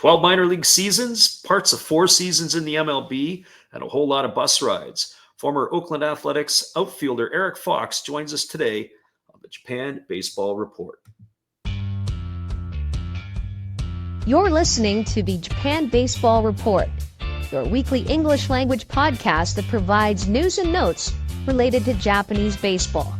12 minor league seasons, parts of 4 seasons in the MLB, and a whole lot of bus rides. Former Oakland Athletics outfielder Eric Fox joins us today on the Japan Baseball Report. You're listening to the Japan Baseball Report, your weekly English language podcast that provides news and notes related to Japanese baseball.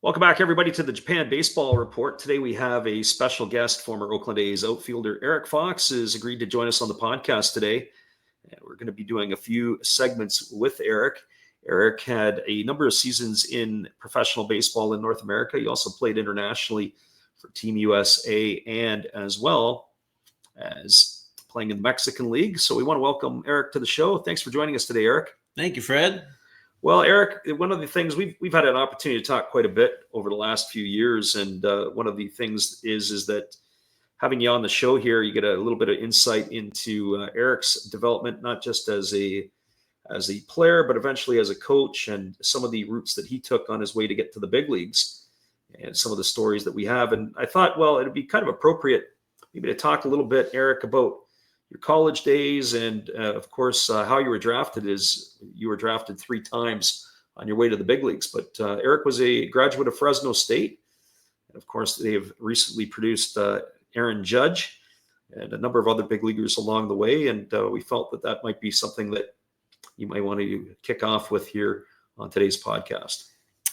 Welcome back, everybody, to the Japan Baseball Report. Today we have a special guest. Former Oakland A's outfielder Eric Fox has agreed to join us on the podcast today. And we're going to be doing a few segments with Eric. Eric had a number of seasons in professional baseball in North America. He also played internationally for Team USA and as well as playing in the Mexican League. So we want to welcome Eric to the show. Thanks for joining us today, Eric. Thank you, Fred. Well, Eric, one of the things we've had an opportunity to talk quite a bit over the last few years, and one of the things is that having you on the show here, you get a little bit of insight into Eric's development, not just as a player, but eventually as a coach, and some of the routes that he took on his way to get to the big leagues, and some of the stories that we have. And I thought, well, it'd be kind of appropriate maybe to talk a little bit, Eric, about your college days, and of course, how you were drafted. Is you were drafted 3 times on your way to the big leagues. But Eric was a graduate of Fresno State. And of course, they have recently produced Aaron Judge and a number of other big leaguers along the way. And we felt that might be something that you might want to kick off with here on today's podcast.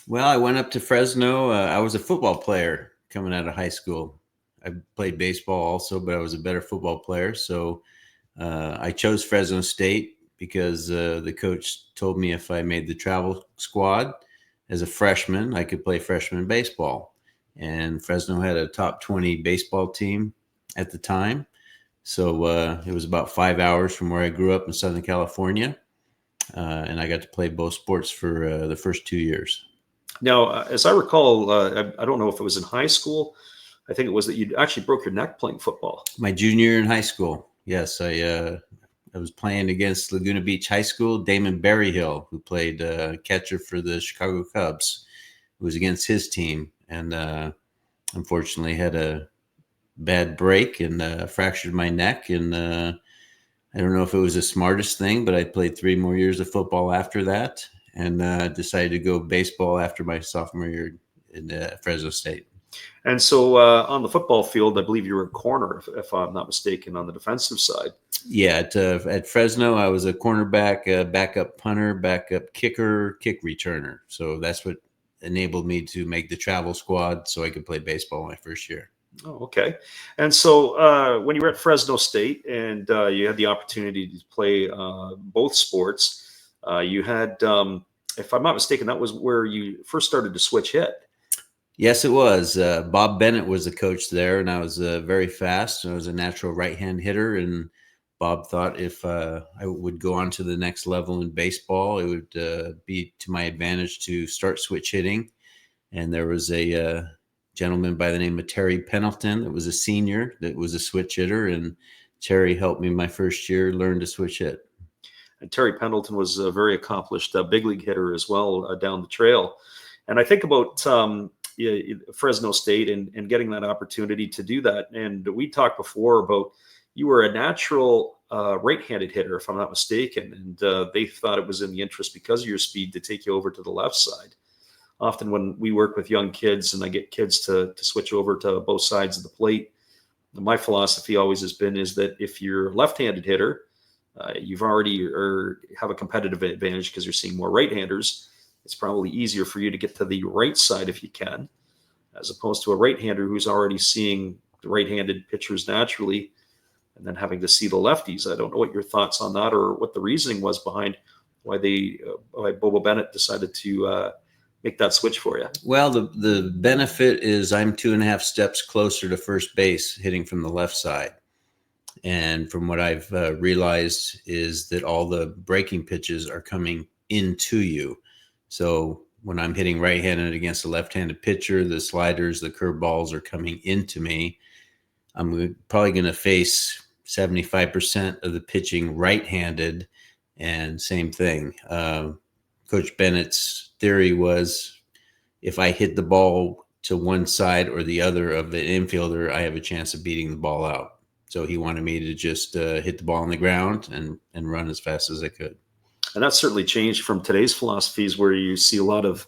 Well, I went up to Fresno. I was a football player coming out of high school. I played baseball also, but I was a better football player. So I chose Fresno State because the coach told me if I made the travel squad as a freshman, I could play freshman baseball. And Fresno had a top 20 baseball team at the time. So it was about 5 hours from where I grew up in Southern California. And I got to play both sports for the first 2 years. Now, as I recall, I don't know if it was in high school. I think it was that you actually broke your neck playing football. My junior year in high school. Yes, I was playing against Laguna Beach High School. Damon Berryhill, who played catcher for the Chicago Cubs, was against his team, and unfortunately had a bad break and fractured my neck. And I don't know if it was the smartest thing, but I played 3 more years of football after that, and decided to go baseball after my sophomore year in Fresno State. And so on the football field, I believe you were a corner, if I'm not mistaken, on the defensive side. Yeah, at Fresno, I was a cornerback, backup punter, backup kicker, kick returner. So that's what enabled me to make the travel squad so I could play baseball my first year. Oh, okay. And so when you were at Fresno State and you had the opportunity to play both sports, you had, if I'm not mistaken, that was where you first started to switch hit. Yes, it was. Bob Bennett was the coach there, and I was very fast. I was a natural right-hand hitter, and Bob thought if I would go on to the next level in baseball, it would be to my advantage to start switch hitting. And there was a gentleman by the name of Terry Pendleton that was a senior that was a switch hitter, and Terry helped me my first year learn to switch hit. And Terry Pendleton was a very accomplished big league hitter as well down the trail. And I think about Fresno State and getting that opportunity to do that. And we talked before about you were a natural right-handed hitter, if I'm not mistaken, and they thought it was in the interest because of your speed to take you over to the left side. Often when we work with young kids and I get kids to switch over to both sides of the plate, my philosophy always has been is that if you're a left-handed hitter, you've already have a competitive advantage because you're seeing more right-handers. It's probably easier for you to get to the right side if you can, as opposed to a right-hander who's already seeing the right-handed pitchers naturally and then having to see the lefties. I don't know what your thoughts on that or what the reasoning was behind why Bobo Bennett decided to make that switch for you. Well, the benefit is I'm 2.5 steps closer to first base hitting from the left side. And from what I've realized is that all the breaking pitches are coming into you. So when I'm hitting right-handed against a left-handed pitcher, the sliders, the curveballs are coming into me. I'm probably going to face 75% of the pitching right-handed, and same thing. Coach Bennett's theory was if I hit the ball to one side or the other of the infielder, I have a chance of beating the ball out. So he wanted me to just hit the ball on the ground and run as fast as I could. And that's certainly changed from today's philosophies, where you see a lot of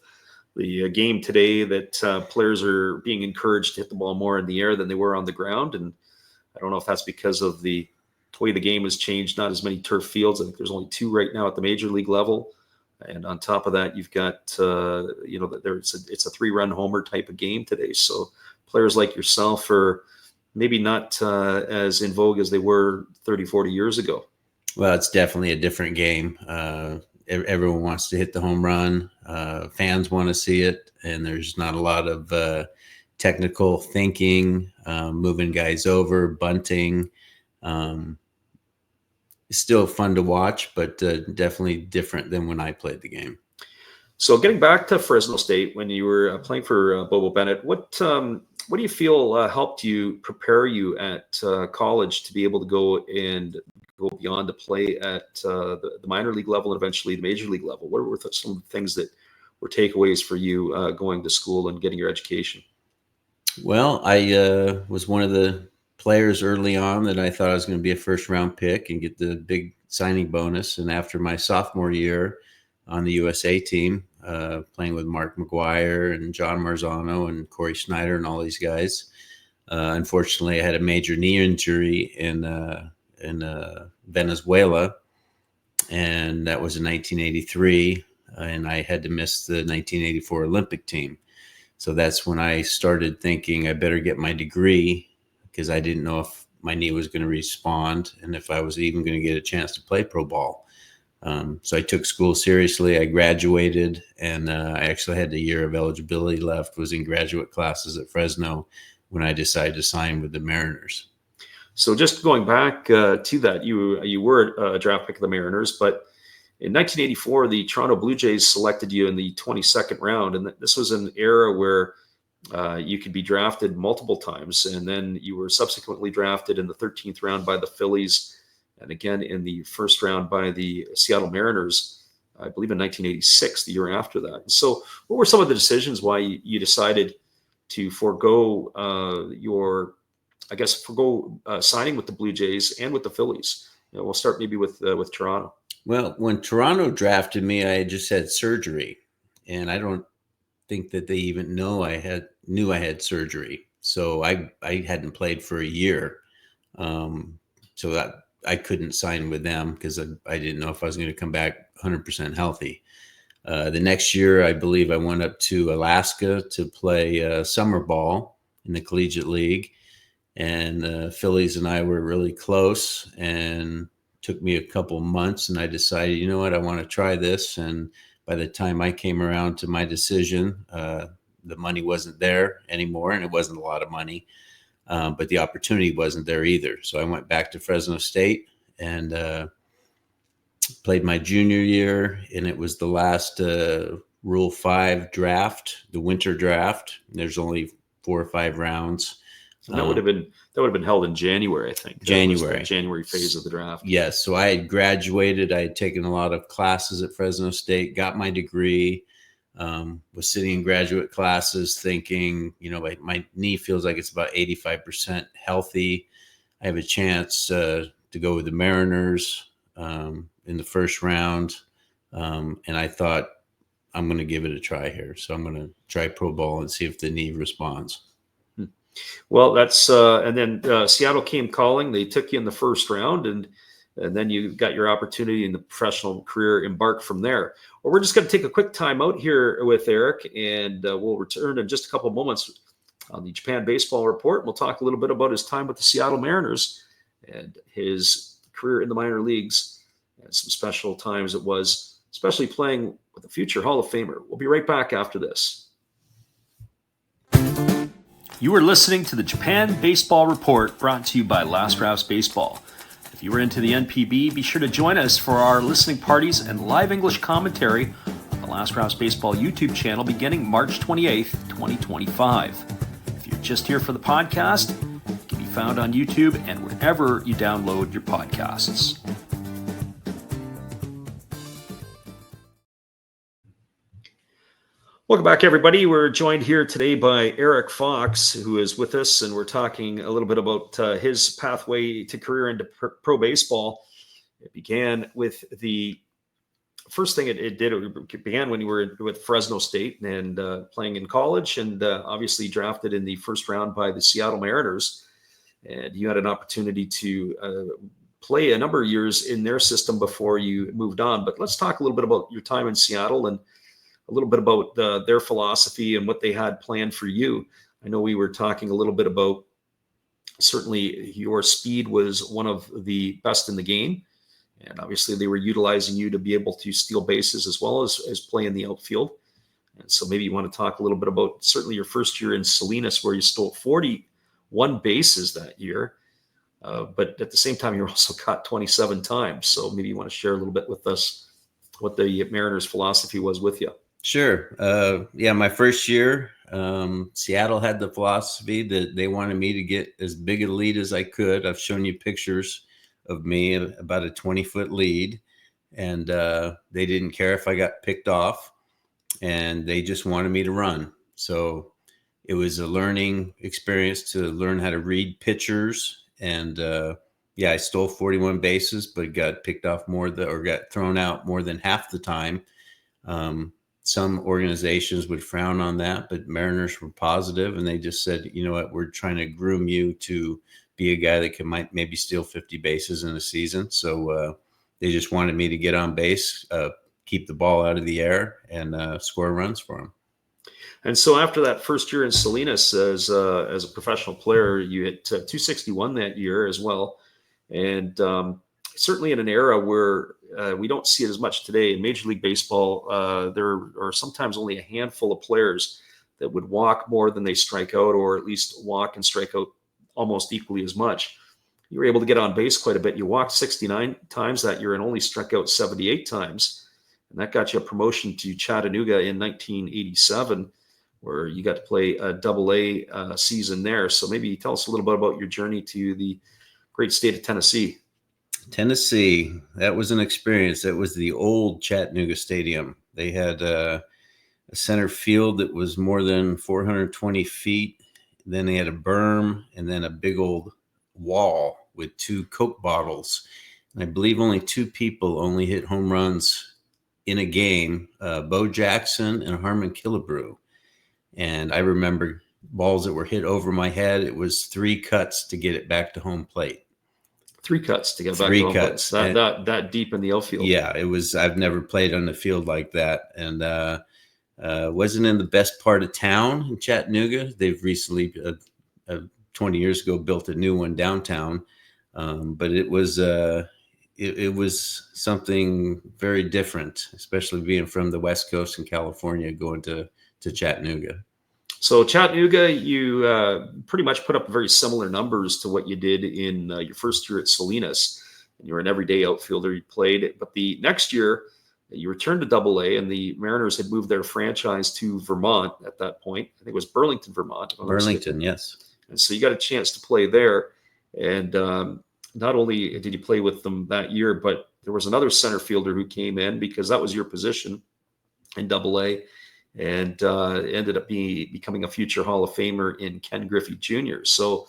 the game today that players are being encouraged to hit the ball more in the air than they were on the ground. And I don't know if that's because of the way the game has changed, not as many turf fields. I think there's only 2 right now at the major league level. And on top of that, you've got, it's a 3-run homer type of game today. So players like yourself are maybe not as in vogue as they were 30, 40 years ago. Well, it's definitely a different game. Everyone wants to hit the home run. Fans want to see it. And there's not a lot of technical thinking, moving guys over, bunting. It's still fun to watch, but definitely different than when I played the game. So getting back to Fresno State, when you were playing for Bobo Bennett, what do you feel helped you prepare you at college to be able to go beyond to play at the minor league level and eventually the major league level? What were some of the things that were takeaways for you going to school and getting your education? Well, I was one of the players early on that I thought I was going to be a first-round pick and get the big signing bonus. And after my sophomore year on the USA team, playing with Mark McGuire and John Marzano and Corey Snyder and all these guys, unfortunately, I had a major knee injury in Venezuela, and that was in 1983, and I had to miss the 1984 Olympic team. So that's when I started thinking I better get my degree, because I didn't know if my knee was going to respond and if I was even going to get a chance to play pro ball. So I took school seriously. I graduated, and I actually had a year of eligibility left, was in graduate classes at Fresno when I decided to sign with the Mariners. So just going back to that, you were a draft pick of the Mariners, but in 1984, the Toronto Blue Jays selected you in the 22nd round. And this was an era where you could be drafted multiple times. And then you were subsequently drafted in the 13th round by the Phillies, and again in the first round by the Seattle Mariners, I believe in 1986, the year after that. And so what were some of the decisions why you decided to forego signing with the Blue Jays and with the Phillies? We'll start maybe with Toronto. Well, when Toronto drafted me, I had just had surgery, and I don't think that they even knew I had surgery. So I hadn't played for a year. So that I couldn't sign with them because I didn't know if I was going to come back 100% healthy. The next year, I believe I went up to Alaska to play summer ball in the collegiate league. And the Phillies and I were really close, and took me a couple months, and I decided, you know what, I want to try this. And by the time I came around to my decision, the money wasn't there anymore, and it wasn't a lot of money, but the opportunity wasn't there either. So I went back to Fresno State and played my junior year, and it was the last Rule 5 draft, the winter draft. There's only 4 or 5 rounds. And that would have been held in January, I think. January. The January phase of the draft. Yes. So I had graduated. I had taken a lot of classes at Fresno State, got my degree, was sitting in graduate classes thinking, my knee feels like it's about 85% healthy. I have a chance to go with the Mariners in the first round. And I thought, I'm going to give it a try here. So I'm going to try pro ball and see if the knee responds. Well, that's and then Seattle came calling. They took you in the first round, and then you got your opportunity in the professional career embarked from there. Well, we're just going to take a quick time out here with Eric, and we'll return in just a couple of moments on the Japan Baseball Report. We'll talk a little bit about his time with the Seattle Mariners and his career in the minor leagues, and some special times it was, especially playing with a future Hall of Famer. We'll be right back after this. You are listening to the Japan Baseball Report, brought to you by Last Rouse Baseball. If you are into the NPB, be sure to join us for our listening parties and live English commentary on the Last Rouse Baseball YouTube channel beginning March 28th, 2025. If you're just here for the podcast, it can be found on YouTube and wherever you download your podcasts. Welcome back, everybody. We're joined here today by Eric Fox, who is with us, and we're talking a little bit about his pathway to career into pro baseball. It began with the first thing it began when you were with Fresno State and playing in college, and obviously drafted in the first round by the Seattle Mariners. And you had an opportunity to play a number of years in their system before you moved on. But let's talk a little bit about your time in Seattle and a little bit about their philosophy and what they had planned for you. I know we were talking a little bit about certainly your speed was one of the best in the game. And obviously they were utilizing you to be able to steal bases as well as play in the outfield. And so maybe you want to talk a little bit about certainly your first year in Salinas, where you stole 41 bases that year. But at the same time, you also caught 27 times. So maybe you want to share a little bit with us what the Mariners' philosophy was with you. Sure. My first year, Seattle had the philosophy that they wanted me to get as big a lead as I could. I've shown you pictures of me about a 20-foot lead, and they didn't care if I got picked off, and they just wanted me to run. So it was a learning experience to learn how to read pitchers. And I stole 41 bases, but got picked off got thrown out more than half the time. Some organizations would frown on that, but Mariners were positive, and they just said, you know what, we're trying to groom you to be a guy that might maybe steal 50 bases in a season. So they just wanted me to get on base, keep the ball out of the air, and score runs for them. And so after that first year in Salinas as a professional player, you hit 261 that year as well. And certainly in an era where we don't see it as much today in Major League Baseball, there are sometimes only a handful of players that would walk more than they strike out, or at least walk and strike out almost equally as much. You were able to get on base quite a bit. You walked 69 times that year and only struck out 78 times. And that got you a promotion to Chattanooga in 1987, where you got to play a Double-A season there. So maybe tell us a little bit about your journey to the great state of Tennessee. Tennessee, that was an experience. That was the old Chattanooga Stadium. They had a center field that was more than 420 feet. Then they had a berm and then a big old wall with 2 Coke bottles. And I believe only 2 people only hit home runs in a game, Bo Jackson and Harmon Killebrew. And I remember balls that were hit over my head. It was 3 cuts to get it back to home plate. 3 cuts to get back to home plate. That deep in the outfield. Yeah, it was. I've never played on the field like that. And wasn't in the best part of town in Chattanooga. They've recently, 20 years ago, built a new one downtown. But it was it was something very different, especially being from the West Coast in California, going to Chattanooga. So Chattanooga, you pretty much put up very similar numbers to what you did in your first year at Salinas. You were an everyday outfielder. You played, but the next year you returned to Double-A, and the Mariners had moved their franchise to Vermont at that point. I think it was Burlington, Vermont. Burlington, yes. And so you got a chance to play there. And not only did you play with them that year, but there was another center fielder who came in because that was your position in Double-A, and ended up becoming a future Hall of Famer in Ken Griffey Jr. So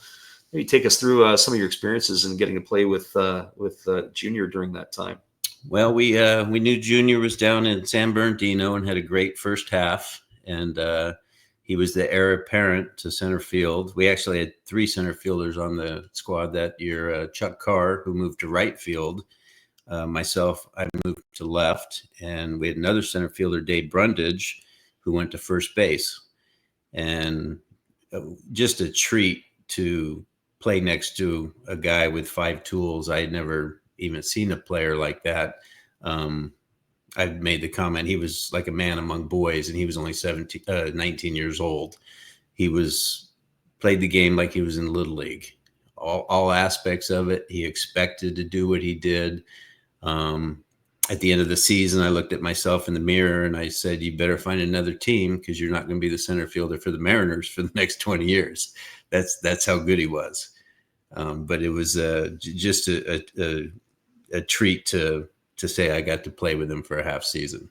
maybe take us through some of your experiences in getting to play with Junior during that time. Well, we knew Junior was down in San Bernardino and had a great first half, and he was the heir apparent to center field. We actually had 3 center fielders on the squad that year. Chuck Carr, who moved to right field. Myself, I moved to left, and we had another center fielder, Dave Brundage, who went to first base. And just a treat to play next to a guy with 5 tools. I had never even seen a player like that. I've made the comment, he was like a man among boys, and he was only 19 years old. He played the game like he was in Little League. All aspects of it. He expected to do what he did. At the end of the season, I looked at myself in the mirror and I said, you better find another team, because you're not going to be the center fielder for the Mariners for the next 20 years. That's how good he was. But it was just a treat to say I got to play with him for a half season.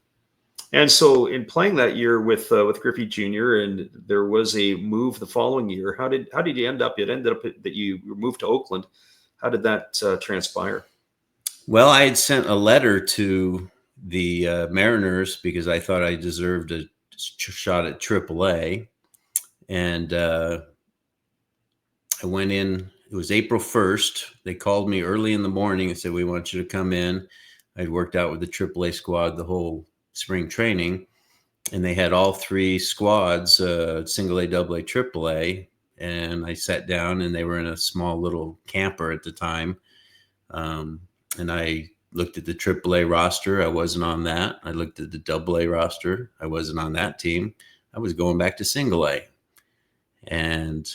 And so, in playing that year with Griffey Jr., and there was a move the following year. How did you end up? It ended up that you moved to Oakland. How did that transpire? Well, I had sent a letter to the Mariners because I thought I deserved a shot at AAA, and I went in. It was April 1st. They called me early in the morning and said, "We want you to come in." I'd worked out with the AAA squad the whole spring training, and they had all three squads, single A, double A, triple A. And I sat down, and they were in a small little camper at the time. And I looked at the triple A roster. I wasn't on that. I looked at the double A roster. I wasn't on that team. I was going back to single A. And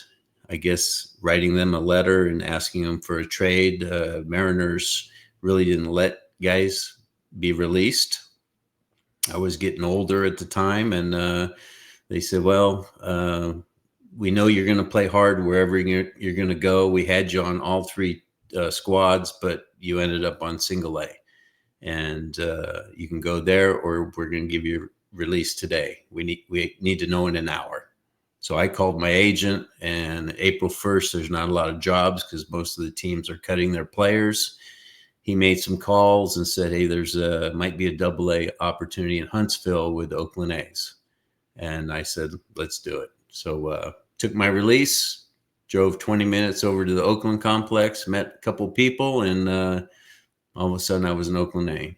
I guess writing them a letter and asking them for a trade, Mariners really didn't let guys be released. I was getting older at the time, and they said, "Well, we know you're going to play hard wherever you're going to go. We had you on all three squads, but you ended up on single A, and you can go there, or we're going to give you release today. We need to know in an hour." So I called my agent, and April 1st, there's not a lot of jobs because most of the teams are cutting their players. He made some calls and said, "Hey, there's might be a double A opportunity in Huntsville with the Oakland A's." And I said, "Let's do it." So took my release, drove 20 minutes over to the Oakland complex, met a couple people, and all of a sudden I was an Oakland A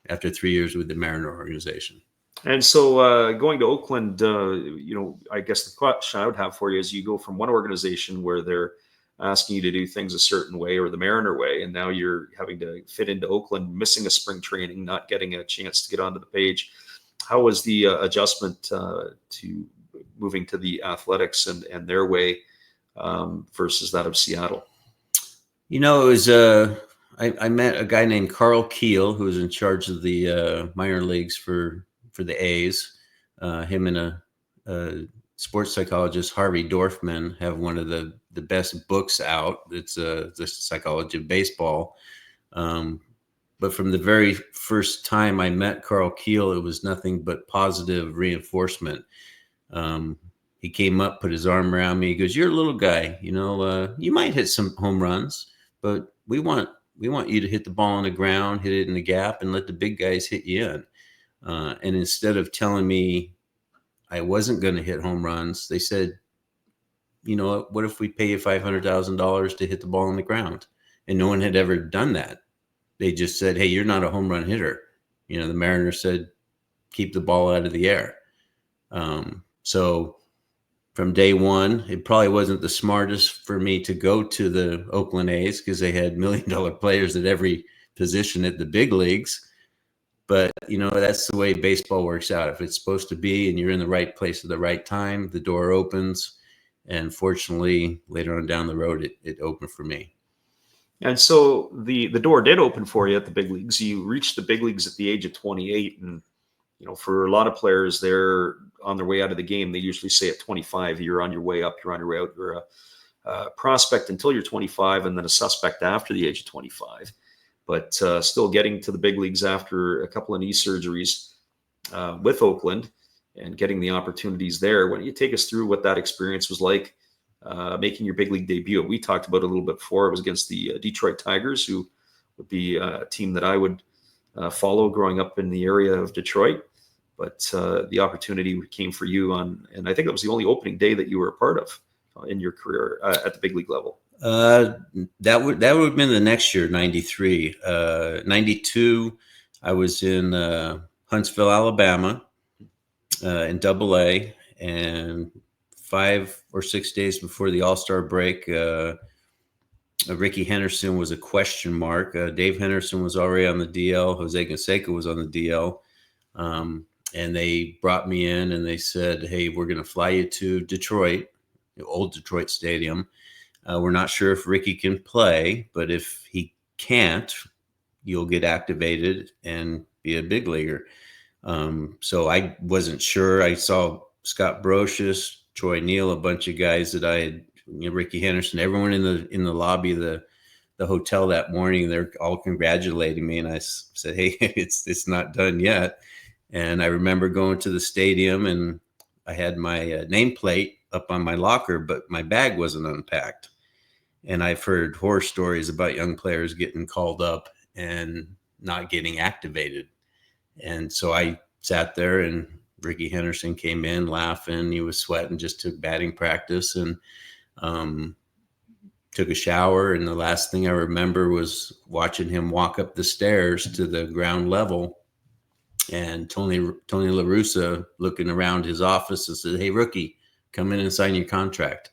after 3 years with the Mariner organization. And so, going to Oakland, I guess the question I would have for you is you go from one organization where they're asking you to do things a certain way or the Mariner way, and now you're having to fit into Oakland, missing a spring training, not getting a chance to get onto the page. How was the adjustment to moving to the Athletics and their way versus that of Seattle? It was I met a guy named Carl Keel, who was in charge of the minor leagues for the A's. Him and a sports psychologist, Harvey Dorfman, have one of the best books out. It's the psychology of baseball. But from the very first time I met Carl Keel, it was nothing but positive reinforcement. He came up, put his arm around me. He goes, "You're a little guy, you might hit some home runs, but we want you to hit the ball on the ground, hit it in the gap, and let the big guys hit you in." And instead of telling me I wasn't going to hit home runs, they said, "What if we pay you $500,000 to hit the ball on the ground?" And no one had ever done that. They just said, "Hey, you're not a home run hitter." The Mariners said, "Keep the ball out of the air." So from day one, it probably wasn't the smartest for me to go to the Oakland A's because they had $1 million players at every position at the big leagues. But, that's the way baseball works out. If it's supposed to be and you're in the right place at the right time, the door opens. And fortunately, later on down the road, it opened for me. And so the door did open for you at the big leagues. You reached the big leagues at the age of 28. And, for a lot of players, they're on their way out of the game. They usually say at 25, you're on your way up, you're on your way out. You're a prospect until you're 25 and then a suspect after the age of 25. But still getting to the big leagues after a couple of knee surgeries with Oakland and getting the opportunities there. Why don't you take us through what that experience was like, making your big league debut? We talked about it a little bit before. It was against the Detroit Tigers, who would be a team that I would follow growing up in the area of Detroit. But the opportunity came for you and I think that was the only opening day that you were a part of in your career at the big league level. That would have been the next year, 93. 92, I was in Huntsville, Alabama, in Double A, and 5 or 6 days before the All-Star break, Ricky Henderson was a question mark. Dave Henderson was already on the DL. Jose Canseco was on the DL. And they brought me in and they said, "Hey, we're going to fly you to Detroit, the old Detroit Stadium. We're not sure if Ricky can play, but if he can't, you'll get activated and be a big leaguer." So I wasn't sure. I saw Scott Brocious, Troy Neal, a bunch of guys that I had, Ricky Henderson, everyone in the lobby of the hotel that morning. They're all congratulating me, and I said, "Hey, it's not done yet." And I remember going to the stadium, and I had my nameplate up on my locker, but my bag wasn't unpacked. And I've heard horror stories about young players getting called up and not getting activated. And so I sat there, and Ricky Henderson came in laughing. He was sweating, just took batting practice, and took a shower. And the last thing I remember was watching him walk up the stairs to the ground level, and Tony La Russa looking around his office and said, "Hey, rookie, come in and sign your contract."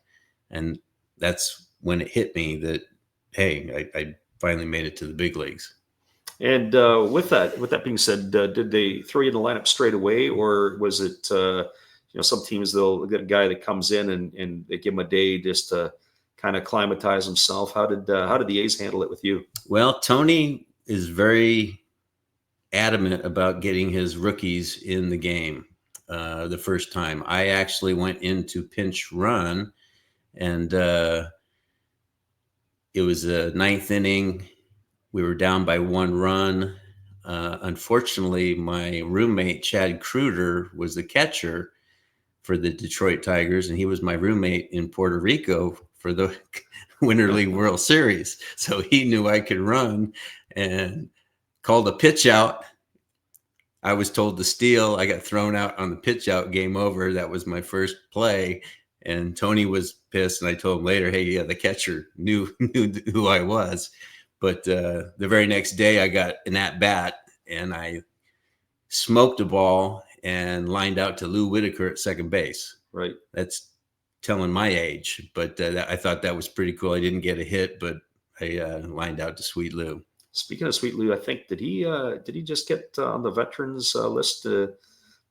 And that's when it hit me that, hey, I finally made it to the big leagues. And with that being said, did they throw you in the lineup straight away, or was it, some teams they'll get a guy that comes in and they give him a day just to kind of acclimatize himself? How did the A's handle it with you? Well, Tony is very adamant about getting his rookies in the game. The first time I actually went into pinch run, and it was a ninth inning. We were down by 1 run. Unfortunately, my roommate, Chad Kruder, was the catcher for the Detroit Tigers, and he was my roommate in Puerto Rico for the Winter League World Series. So he knew I could run and called a pitch out. I was told to steal. I got thrown out on the pitch out, game over. That was my first play. And Tony was pissed, and I told him later, hey, yeah, the catcher knew who I was. But the very next day, I got an at-bat, and I smoked a ball and lined out to Lou Whitaker at second base. Right. That's telling my age, but I thought that was pretty cool. I didn't get a hit, but I lined out to Sweet Lou. Speaking of Sweet Lou, I think did he just get on the veterans list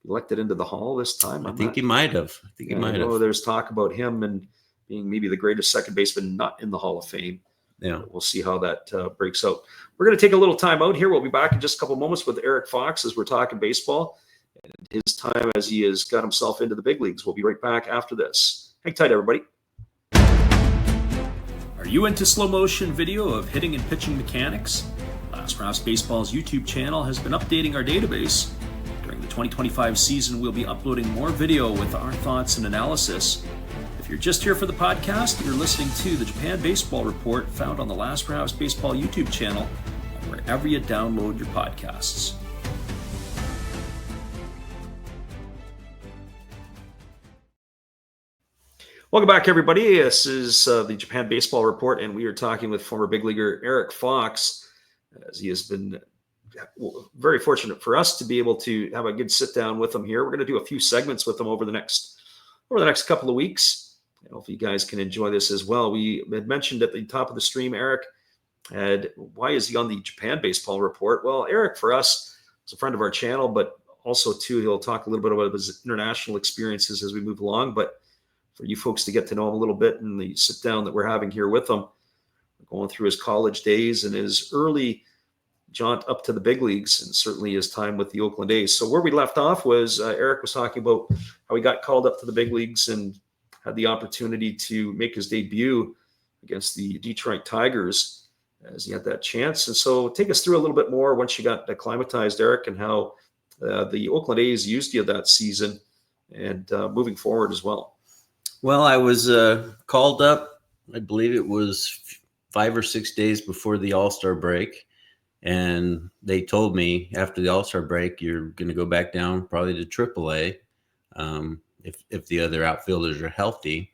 elected into the Hall this time? I think he might have. There's talk about him and being maybe the greatest second baseman not in the Hall of Fame. Yeah, we'll see how that breaks out. We're going to take a little time out here. We'll be back in just a couple moments with Eric Fox as we're talking baseball and his time as he has got himself into the big leagues. We'll be right back after this. Hang tight, everybody. Are you into slow motion video of hitting and pitching mechanics? Last Rouse Baseball's YouTube channel has been updating our database. During the 2025 season, we'll be uploading more video with our thoughts and analysis. If you're just here for the podcast, you're listening to the Japan Baseball Report found on the Last Rouse Baseball YouTube channel and wherever you download your podcasts. Welcome back, everybody. This is the Japan Baseball Report, and we are talking with former big leaguer Eric Fox, as he has been very fortunate for us to be able to have a good sit down with him here. We're going to do a few segments with him over the next couple of weeks. I hope you guys can enjoy this as well. We had mentioned at the top of the stream, Eric, why is he on the Japan Baseball Report? Well, Eric, for us, is a friend of our channel, but also, too, he'll talk a little bit about his international experiences as we move along. But for you folks to get to know him a little bit in the sit down that we're having here with him, going through his college days and his early jaunt up to the big leagues, and certainly his time with the Oakland A's. So where we left off was Eric was talking about how he got called up to the big leagues and had the opportunity to make his debut against the Detroit Tigers as he had that chance. And so take us through a little bit more once you got acclimatized, Eric, and how the Oakland A's used you that season and moving forward as well. Well, I was called up, I believe it was 5 or 6 days before the All-Star break. And they told me after the All-Star break, you're going to go back down probably to AAA if the other outfielders are healthy.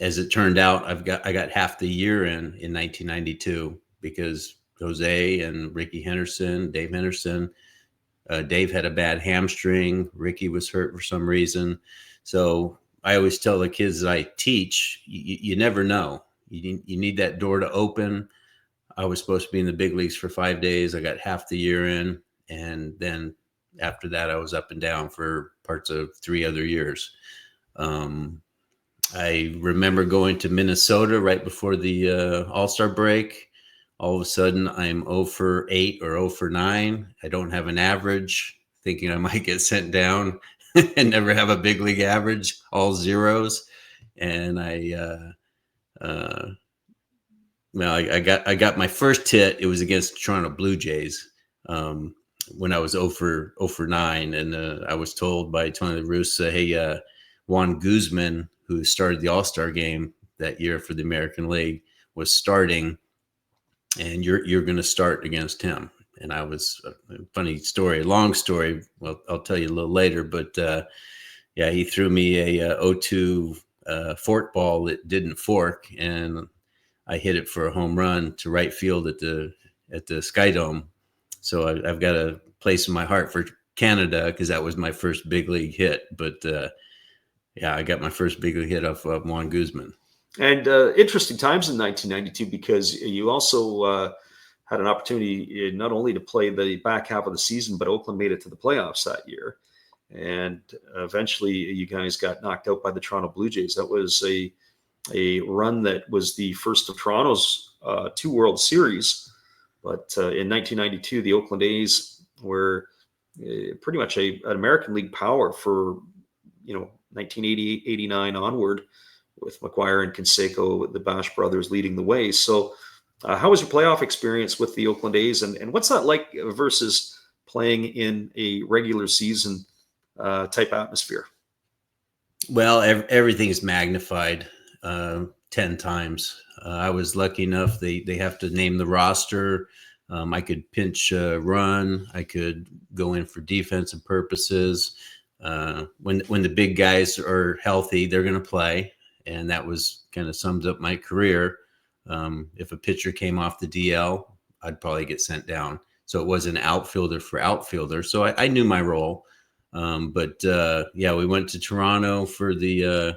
As it turned out, I got half the year in 1992 because Jose and Ricky Henderson, Dave Henderson, Dave had a bad hamstring. Ricky was hurt for some reason. So I always tell the kids that I teach, you never know. You need that door to open. I was supposed to be in the big leagues for 5 days. I got half the year in. And then after that, I was up and down for parts of 3 other years. I remember going to Minnesota right before the All-Star break. All of a sudden, I'm 0 for 8 or 0 for 9. I don't have an average, thinking I might get sent down and never have a big league average, all zeros. And I got my first hit. It was against the Toronto Blue Jays. when I was 0 for 9, and I was told by Tony La Russa, hey, Juan Guzman, who started the All-Star game that year for the American League, was starting, and you're going to start against him. And I was funny story, long story. Well, I'll tell you a little later, but yeah, he threw me a 0-2 fork ball that didn't fork, and I hit it for a home run to right field at the Sky Dome. So I've got a place in my heart for Canada because that was my first big league hit. But yeah, I got my first big league hit off of Juan Guzman. And interesting times in 1992 because you also had an opportunity not only to play the back half of the season, but Oakland made it to the playoffs that year. And eventually you guys got knocked out by the Toronto Blue Jays. That was a run that was the first of Toronto's 2 World Series. But in 1992, the Oakland A's were pretty much an American League power for, 1988, 89 onward, with McGuire and Canseco, the Bash brothers, leading the way. So how was your playoff experience with the Oakland A's? And what's that like versus playing in a regular season type atmosphere? Well, everything is magnified 10 times. I was lucky enough, they have to name the roster. I could pinch run. I could go in for defensive purposes. When the big guys are healthy, they're going to play. And that was kind of sums up my career. If a pitcher came off the DL, I'd probably get sent down. So it was an outfielder for outfielder. So I knew my role. But yeah, we went to Toronto for the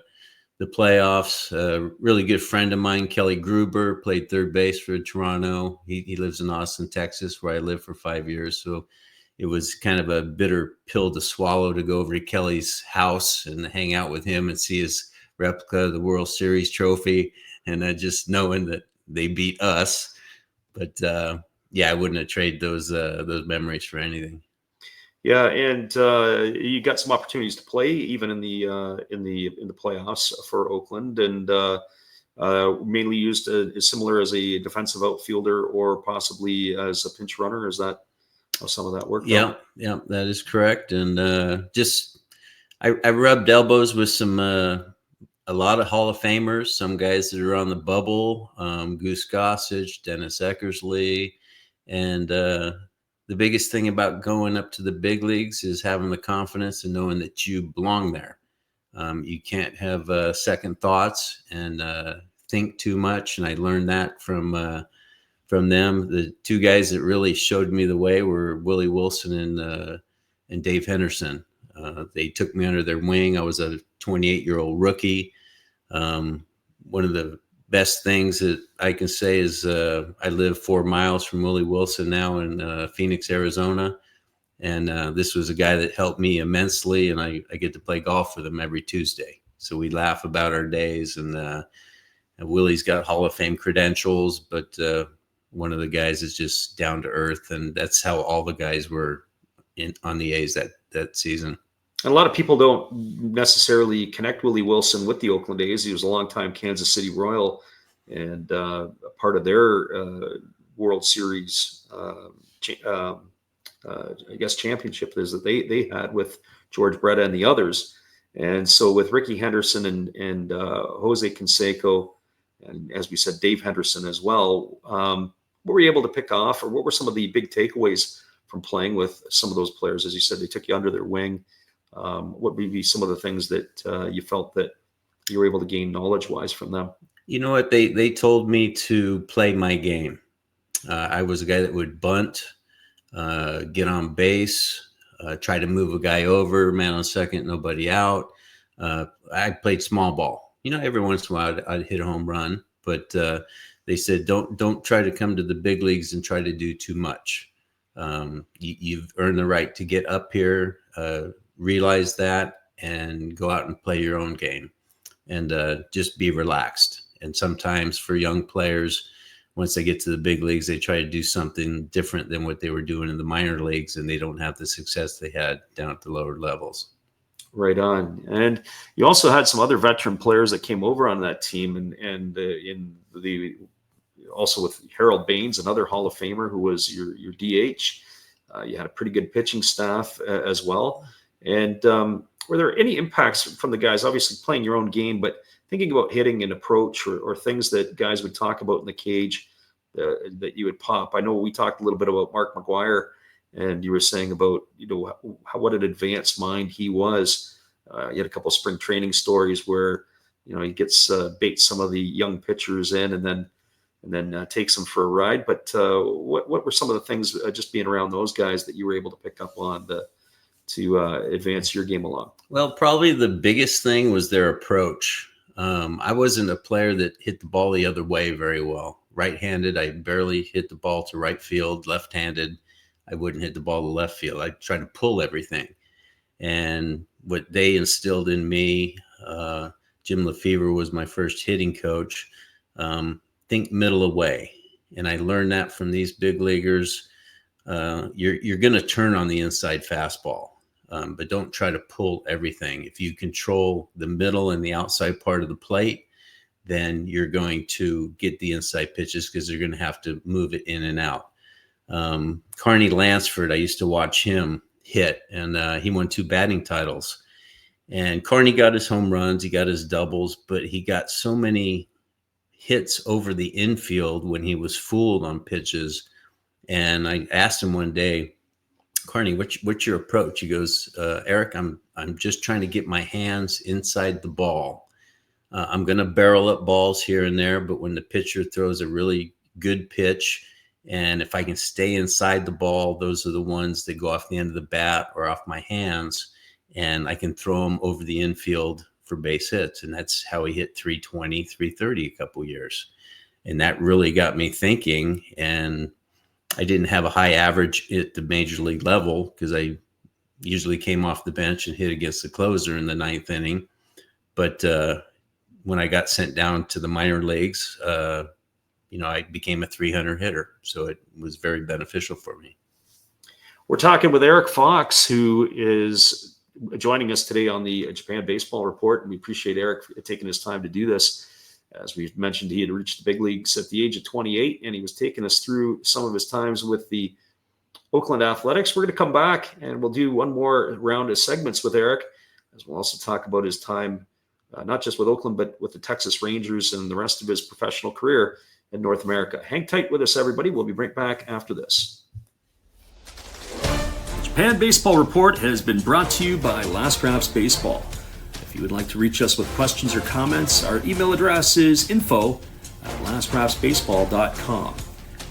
playoffs. A really good friend of mine, Kelly Gruber, played third base for Toronto. He lives in Austin, Texas, where I lived for 5 years. So it was kind of a bitter pill to swallow to go over to Kelly's house and hang out with him and see his replica of the World Series trophy. And just knowing that they beat us. But yeah, I wouldn't have traded those memories for anything. Yeah, and you got some opportunities to play even in the playoffs for Oakland, and mainly used as similar as a defensive outfielder or possibly as a pinch runner. Is that how some of that worked? Yeah, that is correct. And I rubbed elbows with a lot of Hall of Famers, some guys that are on the bubble, Goose Gossage, Dennis Eckersley, and the biggest thing about going up to the big leagues is having the confidence and knowing that you belong there. You can't have second thoughts and think too much. And I learned that from them. The 2 guys that really showed me the way were Willie Wilson and Dave Henderson. They took me under their wing. I was a 28-year-old rookie. One of the best things that I can say is I live 4 miles from Willie Wilson now in Phoenix, Arizona. And this was a guy that helped me immensely. And I get to play golf with him every Tuesday. So we laugh about our days. And Willie's got Hall of Fame credentials, but one of the guys is just down to earth. And that's how all the guys were on the A's that season. And a lot of people don't necessarily connect Willie Wilson with the Oakland A's. He was a longtime Kansas City Royal, and a part of their World Series, I guess, championship is that they had with George Bretta and the others. And so with Ricky Henderson and Jose Canseco, and as we said, Dave Henderson as well, what were you able to pick off, or what were some of the big takeaways from playing with some of those players? As you said, they took you under their wing. What would be some of the things that you felt that you were able to gain knowledge-wise from them? You know what? They told me to play my game. I was a guy that would bunt, get on base, try to move a guy over, man on second, nobody out. I played small ball. Every once in a while I'd hit a home run, but they said don't try to come to the big leagues and try to do too much. You've earned the right to get up here. Realize that and go out and play your own game and just be relaxed. And sometimes for young players, once they get to the big leagues, they try to do something different than what they were doing in the minor leagues, and they don't have the success they had down at the lower levels. Right on. And you also had some other veteran players that came over on that team, and also with Harold Baines, another Hall of Famer who was your DH. You had a pretty good pitching staff as well. And were there any impacts from the guys, obviously playing your own game, but thinking about hitting and approach or things that guys would talk about in the cage that you would pop? I know we talked a little bit about Mark McGuire, and you were saying about, what an advanced mind he was. You had a couple of spring training stories where, he gets baits some of the young pitchers in and then takes them for a ride. But what were some of the things just being around those guys that you were able to pick up on to advance your game along? Well, probably the biggest thing was their approach. I wasn't a player that hit the ball the other way very well. Right-handed, I barely hit the ball to right field. Left-handed, I wouldn't hit the ball to left field. I tried to pull everything. And what they instilled in me, Jim Lefevre was my first hitting coach, think middle away. And I learned that from these big leaguers. You're going to turn on the inside fastball, but don't try to pull everything. If you control the middle and the outside part of the plate, then you're going to get the inside pitches because they're going to have to move it in and out. Carney Lansford, I used to watch him hit, and he won 2 batting titles. And Carney got his home runs, he got his doubles, but he got so many hits over the infield when he was fooled on pitches. And I asked him one day, Carney, what's your approach? He goes, Eric, I'm just trying to get my hands inside the ball. I'm going to barrel up balls here and there, but when the pitcher throws a really good pitch, and if I can stay inside the ball, those are the ones that go off the end of the bat or off my hands, and I can throw them over the infield for base hits. And that's how he hit 320, 330 a couple years. And that really got me thinking. And I didn't have a high average at the major league level because I usually came off the bench and hit against the closer in the 9th inning. But when I got sent down to the minor leagues, I became a 300 hitter. So it was very beneficial for me. We're talking with Eric Fox, who is joining us today on the Japan Baseball Report. And we appreciate Eric taking his time to do this. As we've mentioned, he had reached the big leagues at the age of 28, and he was taking us through some of his times with the Oakland Athletics. We're going to come back, and we'll do one more round of segments with Eric, as we'll also talk about his time, not just with Oakland, but with the Texas Rangers and the rest of his professional career in North America. Hang tight with us, everybody. We'll be right back after this. Japan Baseball Report has been brought to you by Last Drafts Baseball. If you would like to reach us with questions or comments, our email address is info@lastdraftsbaseball.com.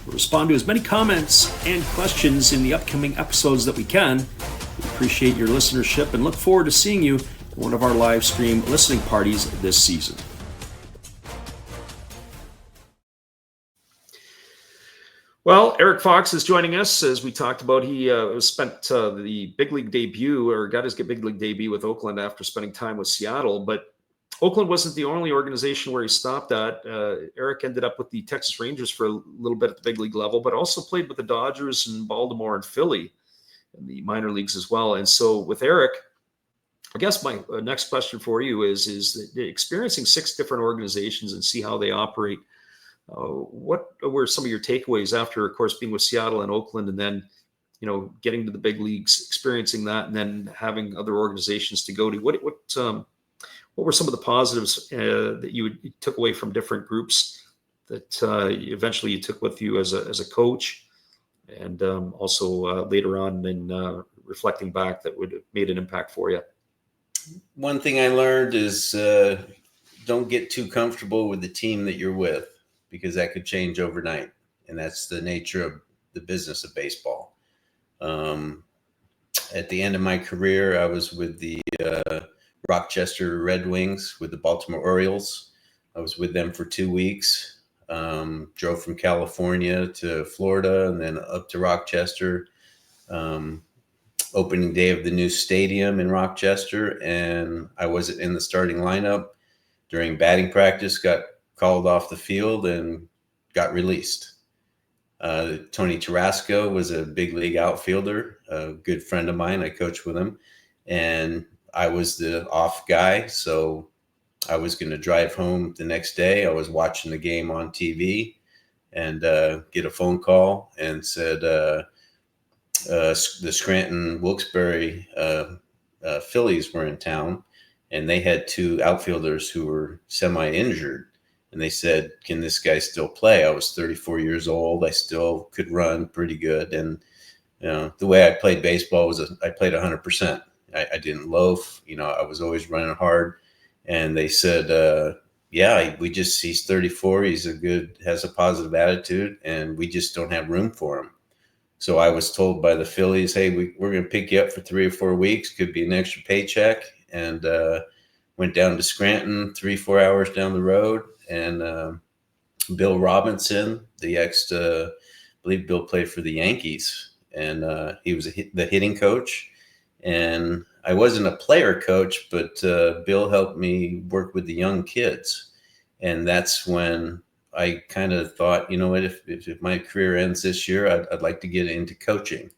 We'll respond to as many comments and questions in the upcoming episodes that we can. We appreciate your listenership and look forward to seeing you at one of our live stream listening parties this season. Well, Eric Fox is joining us. As we talked about, he spent the big league debut, or got his big league debut with Oakland after spending time with Seattle. But Oakland wasn't the only organization where he stopped at. Eric ended up with the Texas Rangers for a little bit at the big league level, but also played with the Dodgers and Baltimore and Philly in the minor leagues as well. And so with Eric, I guess my next question for you is experiencing 6 different organizations and see how they operate. What were some of your takeaways after, of course, being with Seattle and Oakland, and then, getting to the big leagues, experiencing that, and then having other organizations to go to? What were some of the positives that you took away from different groups that eventually you took with you as a coach, and also later on in reflecting back that would have made an impact for you? One thing I learned is don't get too comfortable with the team that you're with, because that could change overnight. And that's the nature of the business of baseball. At the end of my career, I was with the Rochester Red Wings, with the Baltimore Orioles. I was with them for 2 weeks, drove from California to Florida and then up to Rochester. Opening day of the new stadium in Rochester, and I wasn't in the starting lineup. During batting practice, got called off the field and got released. Tony Tarasco was a big league outfielder, a good friend of mine. I coached with him, and I was the off guy. So I was going to drive home the next day. I was watching the game on TV and get a phone call and said, the Scranton Wilkes-Barre Phillies were in town, and they had two outfielders who were semi-injured. And they said, "Can this guy still play?" I was 34 years old. I still could run pretty good. And the way I played baseball was I played 100%. I didn't loaf. I was always running hard. And they said, "Yeah, he's 34. Has a positive attitude, and we just don't have room for him." So I was told by the Phillies, "Hey, we're going to pick you up for 3 or 4 weeks. Could be an extra paycheck." And went down to Scranton, 3-4 hours down the road. And Bill Robinson, I believe Bill played for the Yankees, and he was the hitting coach. And I wasn't a player coach, but Bill helped me work with the young kids. And that's when I kind of thought, you know what, if my career ends this year, I'd like to get into coaching.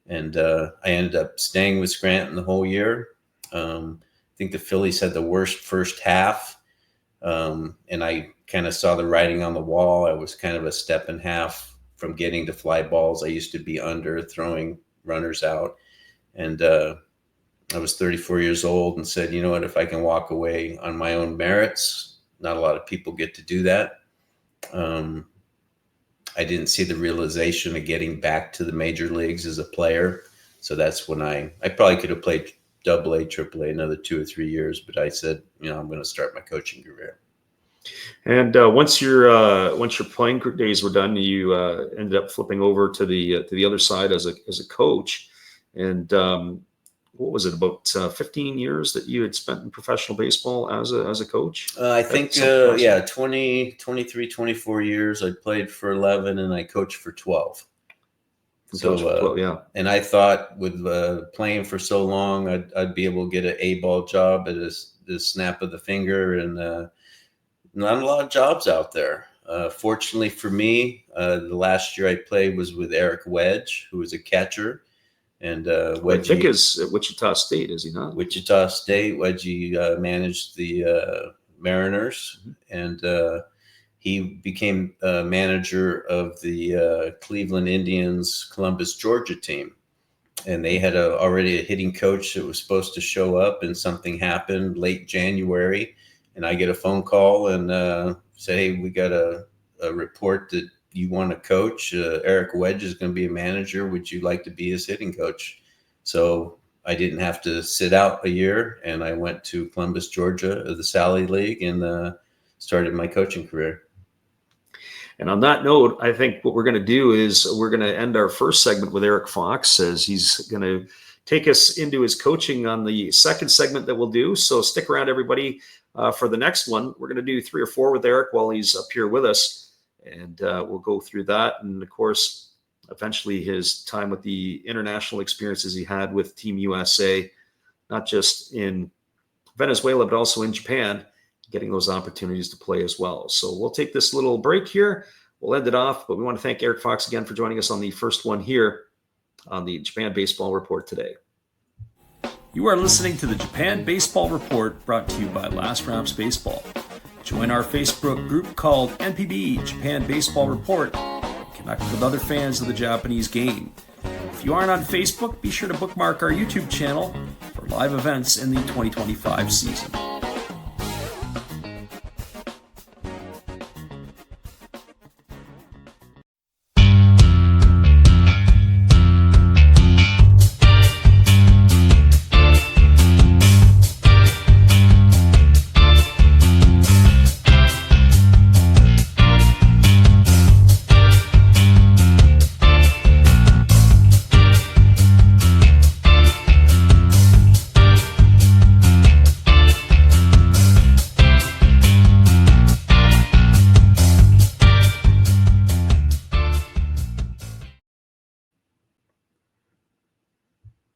And I ended up staying with Scranton the whole year. I think the Phillies had the worst first half. And I kind of saw the writing on the wall. I was kind of a step and a half from getting to fly balls. I used to be under throwing runners out. And I was 34 years old and said, you know what, if I can walk away on my own merits, not a lot of people get to do that. I didn't see the realization of getting back to the major leagues as a player. So that's when I probably could have played AA, AAA another 2 or 3 years, but I said, I'm going to start my coaching career. And once your playing days were done, you ended up flipping over to the other side as a coach. And what was it, about 15 years that you had spent in professional baseball as a coach? I think 23, 24 years. I played for 11 and I coached for 12. And I thought with playing for so long, I'd be able to get an A-ball job at the snap of the finger, and not a lot of jobs out there. Fortunately for me, the last year I played was with Eric Wedge, who was a catcher. And Wedgie, I think is at Wichita State, is he not? Wichita State. Wedgie managed the Mariners, and he became manager of the Cleveland Indians Columbus, Georgia team. And they had already a hitting coach that was supposed to show up, and something happened late January. And I get a phone call and say, "Hey, we got a report that you want to coach. Eric Wedge is going to be a manager. Would you like to be his hitting coach?" So I didn't have to sit out a year, and I went to Columbus, Georgia, the Sally League, and started my coaching career. And on that note, I think what we're going to do is we're going to end our first segment with Eric Fox, as he's going to take us into his coaching on the second segment that we'll do. So stick around, everybody, for the next one. We're going to do 3 or 4 with Eric while he's up here with us. And we'll go through that. And of course, eventually his time with the international experiences he had with Team USA, not just in Venezuela, but also in Japan, getting those opportunities to play as well. So we'll take this little break here. We'll end it off, but we want to thank Eric Fox again for joining us on the first one here on the Japan Baseball Report today. You are listening to the Japan Baseball Report, brought to you by Last Ramps Baseball. Join our Facebook group called NPB Japan Baseball Report and connect with other fans of the Japanese game. If you aren't on Facebook, be sure to bookmark our YouTube channel for live events in the 2025 season.